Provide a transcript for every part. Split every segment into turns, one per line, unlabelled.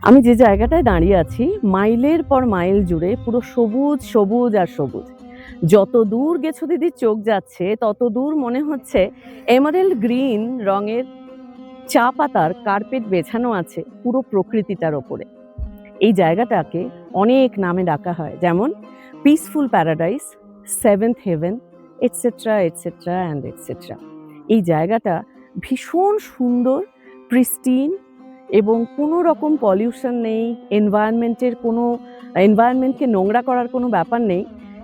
আমি যে জায়গাটায় দাঁড়িয়ে আছি মাইলের পর মাইল জুড়ে পুরো সবুজ সবুজ আর সবুজ। যত দূর গেছো দিদির চোখ যাচ্ছে তত দূর মনে হচ্ছে এমারেল্ড গ্রিন রঙের চা পাতার কার্পেট বেছানো আছে পুরো প্রকৃতিটার ওপরে। এই জায়গাটাকে অনেক নামে ডাকা হয়, যেমন peaceful paradise, seventh heaven, etcetera etcetera and etcetera. এই জায়গাটা ভীষণ সুন্দর, প্রিস্টিন, এবং কোনো রকম পলিউশন নেই, এনভায়রনমেন্টকে নোংরা করার কোনো ব্যাপার নেই,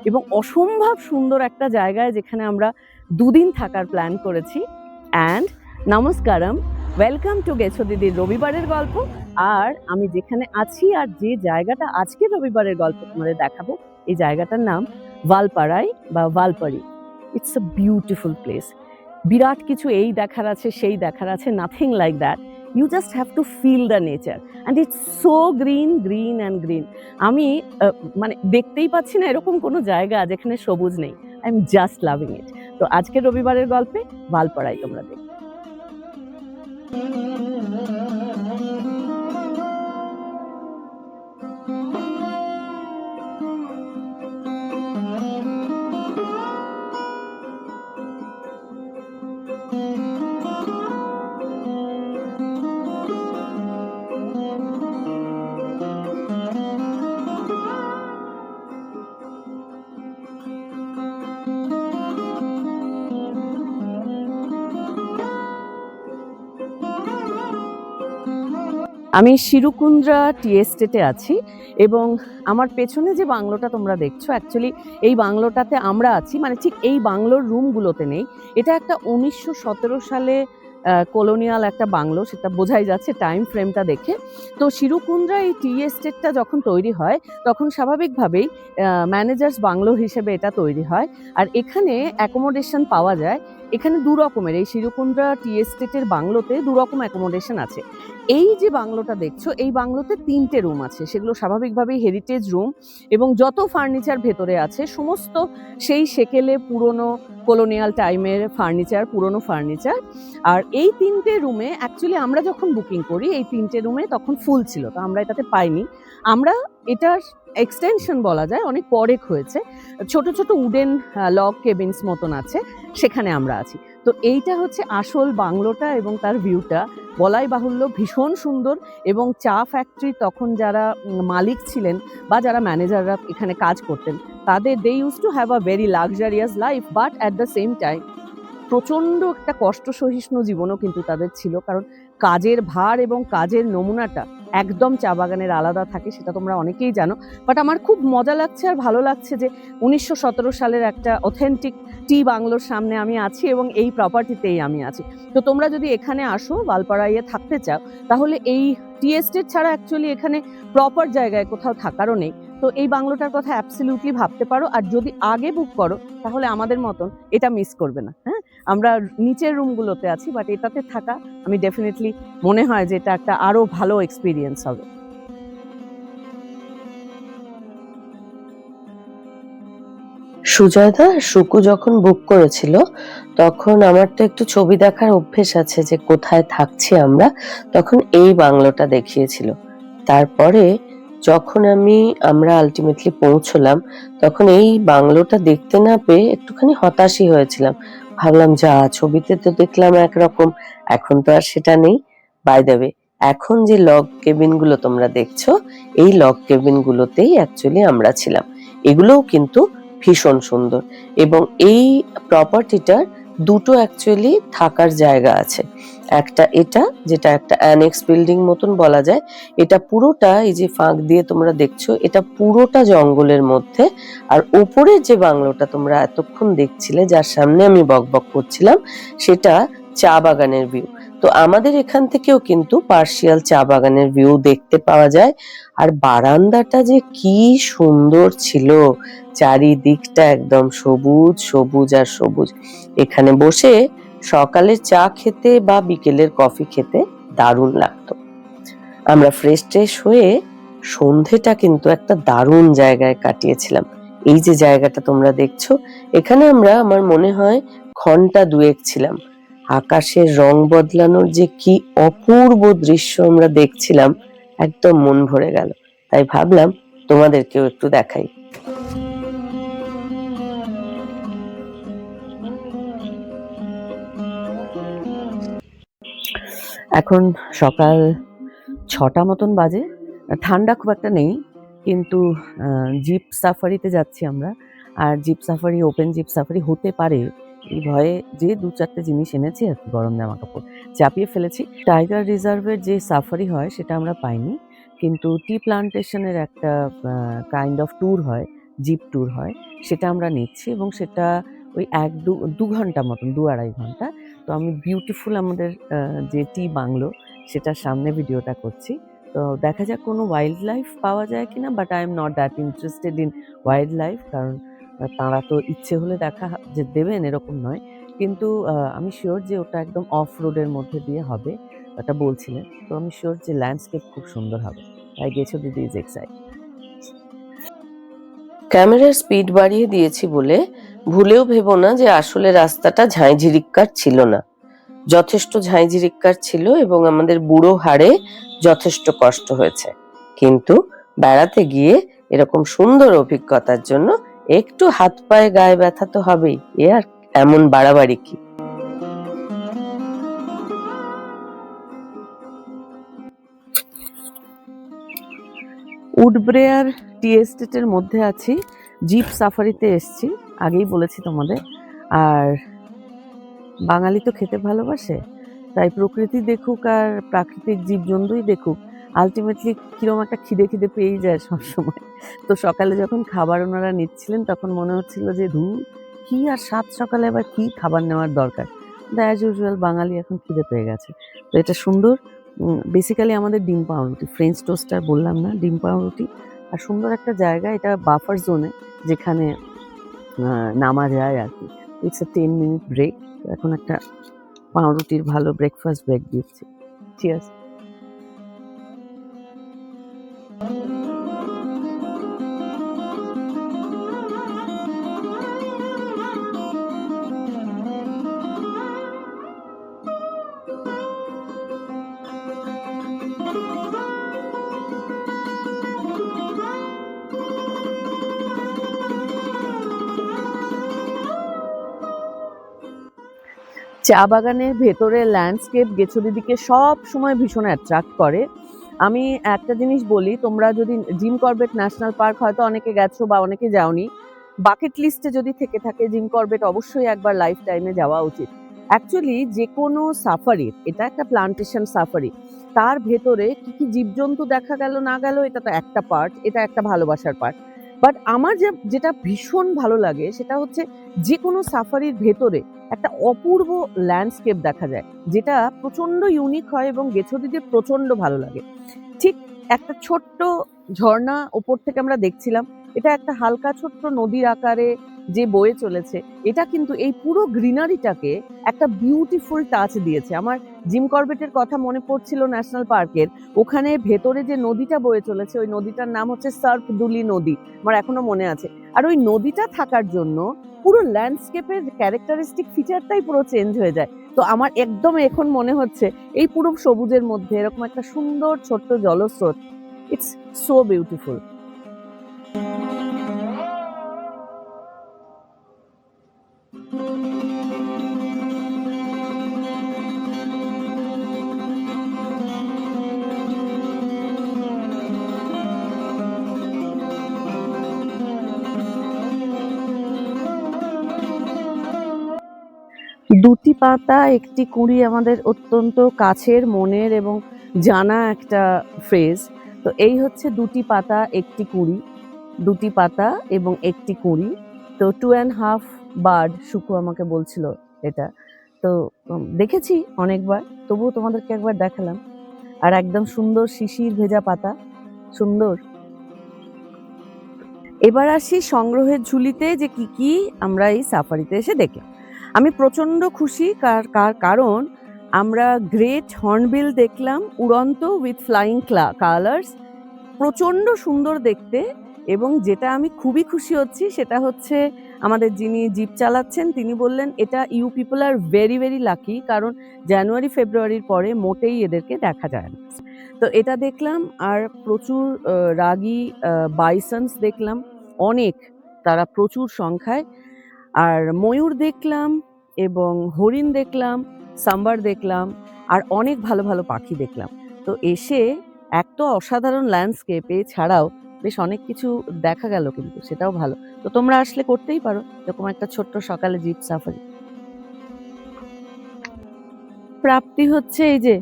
এবং অসম্ভব সুন্দর একটা জায়গায় যেখানে আমরা দুদিন থাকার প্ল্যান করেছি। অ্যান্ড নমস্কারম, ওয়েলকাম টু গেছো দিদির রবিবারের গল্প। আর আমি যেখানে আছি আর যে জায়গাটা আজকে রবিবারের গল্প তোমাদের দেখাবো, এই জায়গাটার নাম ভালপারাই বা Valpari. It's a beautiful place. বিরাট কিছু এই দেখার আছে সেই দেখার আছে, nothing like that. You just have to feel the nature and it's so green, green and green. আমি মানে দেখতেই পাচ্ছি না এরকম কোনো জায়গা যেখানে সবুজ নেই। আই এম জাস্ট লাভিং ইট। তো আজকের রবিবারের গল্পে ভালপারাই তোমরা দেখো। আমি শিরুকুন্দ্রা টি এস্টেটে আছি, এবং আমার পেছনে যে বাংলোটা তোমরা দেখছো, অ্যাকচুয়ালি এই বাংলোটাতে আমরা আছি, মানে ঠিক এই বাংলোর রুমগুলোতে নেই। এটা একটা 1917 সালে কলোনিয়াল একটা বাংলো, সেটা বোঝাই যাচ্ছে টাইম ফ্রেমটা দেখে। তো শিরুকুন্দ্রা এই টি এস্টেটটা যখন তৈরি হয় তখন স্বাভাবিকভাবেই ম্যানেজার্স বাংলো হিসেবে এটা তৈরি হয়। আর এখানে অ্যাকোমোডেশন পাওয়া যায়। এখানে দু রকমের, এই শিরুকুন্দ্রা টি এস্টেটের বাংলোতে দু রকম অ্যাকোমোডেশন আছে। এই যে বাংলোটা দেখছো, এই বাংলোতে 3টে রুম আছে, সেগুলো স্বাভাবিকভাবেই হেরিটেজ রুম, এবং যত ফার্নিচার ভেতরে আছে সমস্ত সেই সেকেলে পুরনো কলোনিয়াল টাইমের ফার্নিচার, পুরনো ফার্নিচার। আর এই 3টে রুমে অ্যাকচুয়ালি আমরা যখন বুকিং করি এই 3টে রুমে তখন ফুল ছিল, তো আমরা এটাতে পাইনি। আমরা এটার এক্সটেনশন বলা যায়, অনেক পরে হয়েছে, ছোট ছোট উডেন লগ কেবিনস মতন আছে, সেখানে আমরা আছি। তো এইটা হচ্ছে আসল বাংলোটা, এবং তার ভিউটা বলাই বাহুল্য ভীষণ সুন্দর। এবং চা ফ্যাক্টরি তখন যারা মালিক ছিলেন বা যারা ম্যানেজাররা এখানে কাজ করতেন, তাদের they use to have a very luxurious life, but at the same time প্রচণ্ড একটা কষ্ট সহিষ্ণু জীবনও কিন্তু তাদের ছিল, কারণ কাজের ভার এবং কাজের নমুনাটা একদম চা বাগানের আলাদা থাকে, সেটা তোমরা অনেকেই জানো। বাট আমার খুব মজা লাগছে আর ভালো লাগছে যে 1917 সালের একটা অথেন্টিক টি বাংলোর সামনে আমি আছি, এবং এই প্রপার্টিতেই আমি আছি। তো তোমরা যদি এখানে আসো, ভালপারাইয়ে থাকতে চাও, তাহলে এই টি এস্টেট ছাড়া অ্যাকচুয়ালি এখানে প্রপার জায়গায় কোথাও থাকারও নেই। তো এই বাংলোটার কথা অ্যাবসলিউটলি ভাবতে পারো, আর যদি আগে বুক করো তাহলে আমাদের মতন এটা মিস করবে না। হ্যাঁ, আমরা নিচের রুমগুলোতে আছি, বাট এটাতে থাকা আমি ডেফিনেটলি মনে হয় যে এটা একটা আরো ভালো এক্সপিরিয়েন্স হবে।
সুজয়দা সুকু যখন বুক করেছিল তখন আমার তো একটু ছবি দেখার অভ্যেস আছে যে কোথায় থাকছি আমরা, তখন এই বাংলোটা দেখিয়েছিল। তারপরে যখন আমরা আলটিমেটলি পৌঁছলাম তখন এই বাংলোটা দেখতে না পেয়ে একটুখানি হতাশই হয়েছিলাম। ভাবলাম যা, ছবিতে তো দেখলাম একরকম, এখন তো আর সেটা নেই। বাই দ্য ওয়ে, এখন যে লগ কেবিন গুলো তোমরা দেখছো, এই লগ কেবিন গুলোতেই অ্যাকচুয়ালি আমরা ছিলাম। এগুলোও কিন্তু ভীষণ সুন্দর, এবং এই প্রপার্টিটার দুটো অ্যাকচুয়ালি থাকার জায়গা আছে। একটা এটা, যেটা একটা অ্যানেক্স বিল্ডিং মতন বলা যায়, এটা পুরোটা এই যে ফাঁক দিয়ে তোমরা দেখছো, এটা পুরোটা জঙ্গলের মধ্যে। আর ওপরের যে বাংলোটা তোমরা এতক্ষণ দেখছিলে, যার সামনে আমি বকবক করছিলাম, সেটা চা বাগানের ভিউ। তো আমাদের এখান থেকেও কিন্তু পার্শিয়াল চা বাগানের ভিউ দেখতে পাওয়া যায়। আর বারান্দাটা যে কি সুন্দর ছিল, চারিদিকটা একদম সবুজ সবুজ আর সবুজ। এখানে বসে সকালের চা খেতে বা বিকেলের কফি খেতে দারুণ লাগতো। আমরা ফ্রেশ হয়ে সন্ধেটা কিন্তু একটা দারুণ জায়গায় কাটিয়েছিলাম। এই যে জায়গাটা তোমরা দেখছো, এখানে আমরা, আমার মনে হয়, ঘন্টা দুয়েক ছিলাম। আকাশের রং বদলানোর যে কি অপূর্ব দৃশ্য আমরা দেখছিলাম, একদম মন ভরে গেল। তাই ভাবলাম তোমাদেরকেও একটু দেখাই।
এখন সকাল 6টা মতন বাজে। ঠান্ডা খুব একটা নেই, কিন্তু জিপ সাফারিতে যাচ্ছি আমরা। আর jeep safari, open jeep safari হতে পারে এই ভয়ে যে 2-4টে জিনিস এনেছি আর কি, গরম জামা কাপড় চাপিয়ে ফেলেছি। টাইগার রিজার্ভের যে সাফারি হয় সেটা আমরা পাইনি, কিন্তু টি প্লান্টেশনের একটা কাইন্ড অফ ট্যুর হয়, জিপ ট্যুর হয়, সেটা আমরা নিচ্ছি এবং সেটা ওই 1-2 ঘন্টা মতন, 2-2.5 ঘন্টা। তো আমি বিউটিফুল আমাদের যে টি বাংলো সেটার সামনে ভিডিওটা করছি। তো দেখা যাক কোনো ওয়াইল্ড লাইফ পাওয়া যায় কিনা, but I am not that interested in wild life, কারণ তাঁরা তো ইচ্ছে হলে দেখা যে দেবেন এরকম নয়, কিন্তু আমি শিওর যে ওটা একদম অফ রোডের মধ্যে দিয়ে হবে, ওটা বলছিলেন। তো আমি শিওর যে ল্যান্ডস্কেপ খুব সুন্দর হবে। তাই গেছো দিদি ইজ এক্সাইটেড।
ক্যামেরার স্পিড বাড়িয়ে দিয়েছি বলে ভুলেও ভেবো না যে আসলে রাস্তাটা ঝাঁঝিরিক্কার ছিল না। যথেষ্ট ঝাঁঝিরিক্কার ছিল এবং আমাদের বুড়ো হাড়ে যথেষ্ট কষ্ট হয়েছে, কিন্তু বেড়াতে গিয়ে এরকম সুন্দর অভিজ্ঞতার জন্য একটু হাত পায়ে গায়ে ব্যথা তো হবেই, এ আর এমন বাড়াবাড়ি কি।
উডব্রেয়ার টি এস্টেটের মধ্যে আছি, জিপ সাফারিতে এসছি, আগেই বলেছি তোমাদের। আর বাঙালি তো খেতে ভালোবাসে, তাই প্রকৃতি দেখুক আর প্রাকৃতিক জীবজন্তুই দেখুক, আলটিমেটলি কিরকম একটা খিদে খিদে পেয়েই যায় সবসময়। তো সকালে যখন খাবার ওনারা নিচ্ছিলেন তখন মনে হচ্ছিল যে কি আর সাত সকালে আবার কি খাবার নেওয়ার দরকার, অ্যাজ ইউজুয়াল বাঙালি এখন খিদে পেয়ে গেছে। তো এটা সুন্দর, বেসিক্যালি আমাদের ডিম পাউরুটি, ফ্রেঞ্চ টোস্টার বললাম না, ডিম পাউরুটি। আর সুন্দর একটা জায়গা, এটা বাফার জোনে, যেখানে নামা যায় আর কি। It's a 10 minute break. এখন একটা পাউরুটির ভালো ব্রেকফাস্ট ব্রেক দিচ্ছি। চিয়ার্স। চা বাগানের ভেতরের ল্যান্ডস্কেপ গেছো দিদিকে সব সময় ভীষণ অ্যাট্রাক্ট করে। আমি একটা জিনিস বলি, তোমরা যদি জিম করবেট ন্যাশনাল পার্ক হয়তো অনেকে গেছো বা অনেকে যাওনি, বাকেট লিস্টে যদি থেকে থাকে জিম করবেট অবশ্যই একবার লাইফ টাইমে যাওয়া উচিত। অ্যাকচুয়ালি যে কোনো সাফারির, এটা একটা প্লান্টেশন সাফারি, তার ভেতরে কি কি জীবজন্তু দেখা গেল না গেল এটা তো একটা পার্ট, এটা একটা ভালোবাসার পার্ট। বাট আমার যেটা ভীষণ ভালো লাগে সেটা হচ্ছে যে কোনো সাফারির ভেতরে একটা অপূর্ব ল্যান্ডস্কেপ দেখা যায়, যেটা প্রচন্ড ইউনিক হয় এবং গেছো দিদির প্রচন্ড ভালো লাগে। ঠিক একটা ছোট্ট ঝর্ণা ওপর থেকে আমরা দেখছিলাম, এটা একটা হালকা ছোট্ট নদীর আকারে যে বয়ে চলেছে, এটা কিন্তু এই পুরো গ্রিনারিটাকে একটা বিউটিফুল টাচ দিয়েছে। আমার জিম করবেটের কথা মনে পড়ছিল ন্যাশনাল পার্কের, ওখানে ভেতরে যে নদীটা বয়ে চলেছে ওই নদীটার নাম হচ্ছে সার্পদুলি নদী, আমার এখনো মনে আছে। আর ওই নদীটা থাকার জন্য পুরো ল্যান্ডস্কেপের ক্যারেক্টারিস্টিক ফিচারটাই পুরো চেঞ্জ হয়ে যায়। তো আমার একদম এখন মনে হচ্ছে এই পুরো সবুজের মধ্যে এরকম একটা সুন্দর ছোট্ট জলস্রোত, ইটস সো বিউটিফুল। দুটি পাতা একটি কুঁড়ি আমাদের অত্যন্ত কাছের, মনের এবং জানা একটা ফ্রেজ। তো এই হচ্ছে দুটি পাতা একটি কুঁড়ি, দুটি পাতা এবং একটি কুঁড়ি। তো 2.5 বার্ড, শুকু আমাকে বলছিল এটা। তো দেখেছি অনেকবার, তবুও তোমাদেরকে একবার দেখালাম। আর একদম সুন্দর শিশির ভেজা পাতা, সুন্দর। এবার আসি সংগ্রহের ঝুলিতে যে কি কি আমরা এই সাফারিতে এসে দেখলাম। আমি প্রচন্ড খুশি, কারণ আমরা গ্রেট হর্নবিল দেখলাম, উড়ন্ত উইথ ফ্লাইং কালার্স, প্রচন্ড সুন্দর দেখতে। এবং যেটা আমি খুবই খুশি হচ্ছি সেটা হচ্ছে আমাদের যিনি জিপ চালাচ্ছেন তিনি বললেন এটা you people are very very lucky, কারণ জানুয়ারি ফেব্রুয়ারির পরে মোটেই এদেরকে দেখা যায় না। তো এটা দেখলাম, আর প্রচুর রাগী বাইসন্স দেখলাম, অনেক, তারা প্রচুর সংখ্যায়। আর ময়ূর দেখলাম এবং হরিণ দেখলাম, সাম্বার দেখলাম, আর অনেক ভালো ভালো পাখি দেখলাম। তো এসে এক তো অসাধারণ ল্যান্ডস্কেপ, এছাড়াও বেশ অনেক কিছু দেখা গেল, কিন্তু সেটাও ভালো। তো তোমরা আসলে করতেই পারো এরকম একটা ছোট্ট সকালে জিপ সাফারি। প্রাপ্তি হচ্ছে এই যে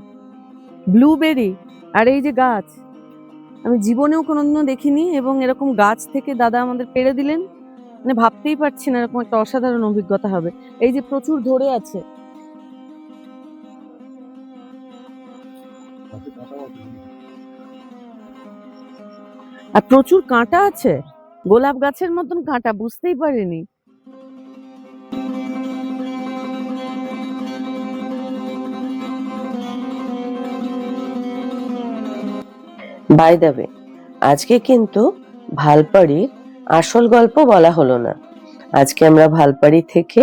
ব্লুবেরি, আর এই যে গাছ, আমি জীবনেও কোনোদিনও দেখিনি, এবং এরকম গাছ থেকে দাদা আমাদের পেড়ে দিলেন, মানে ভাবতেই পারছি না এরকম একটা অসাধারণ অভিজ্ঞতা হবে। এই যে প্রচুর ধরে আছে, আর প্রচুর কাঁটা আছে, গোলাপ গাছের মতন কাঁটা, বুঝতেই পারিনি।
বাই দ্য ওয়ে, আজকে কিন্তু ভালপাড়ির আসল গল্প বলা হলো না। আজকে আমরা ভালপাড়ি থেকে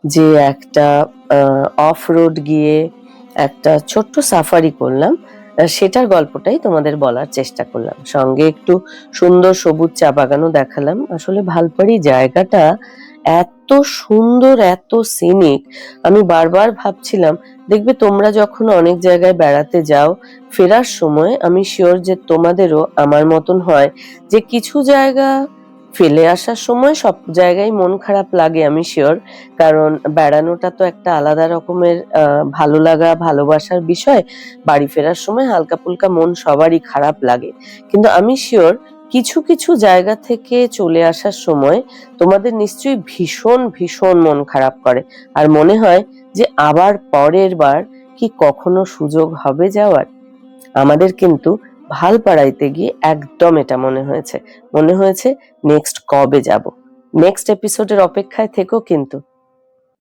যে একটা অফ রোড গিয়ে একটা ছোট্ট সাফারি করলাম, সেটার গল্পটাই তোমাদের বলার চেষ্টা করলাম। সঙ্গে একটু সুন্দর সবুজ চা বাগানও দেখালাম। আসলে ভালপাড়ি জায়গাটা এত সুন্দর, এত সিনিক, আমি বারবার ভাবছিলাম, দেখবে তোমরা যখন অনেক জায়গায় বেড়াতে যাও, ফেরার সময় আমি শিওর যে তোমাদেরও আমার মতন হয় যে কিছু জায়গা ফেলে আসার সময় সব জায়গায় মন খারাপ লাগে, আমি শিওর। কারণ বেড়ানোটা তো একটা আলাদা রকমের ভালো লাগা, ভালোবাসার বিষয়। বাড়ি ফেরার সময় হালকা ফুলকা মন সবারই খারাপ লাগে, কিন্তু আমি শিওর কিছু কিছু জায়গা থেকে চলে আসার সময় তোমাদের নিশ্চয়ই ভীষণ ভীষণ মন খারাপ করে, আর মনে হয় যে আবার পরের বার কি কখনো সুযোগ হবে যাওয়ার। আমাদের কিন্তু ভালপাড়াইতে গিয়ে একদম এটা মনে হয়েছে নেক্সট কবে যাব। নেক্সট এপিসোডের অপেক্ষায় থেকো কিন্তু।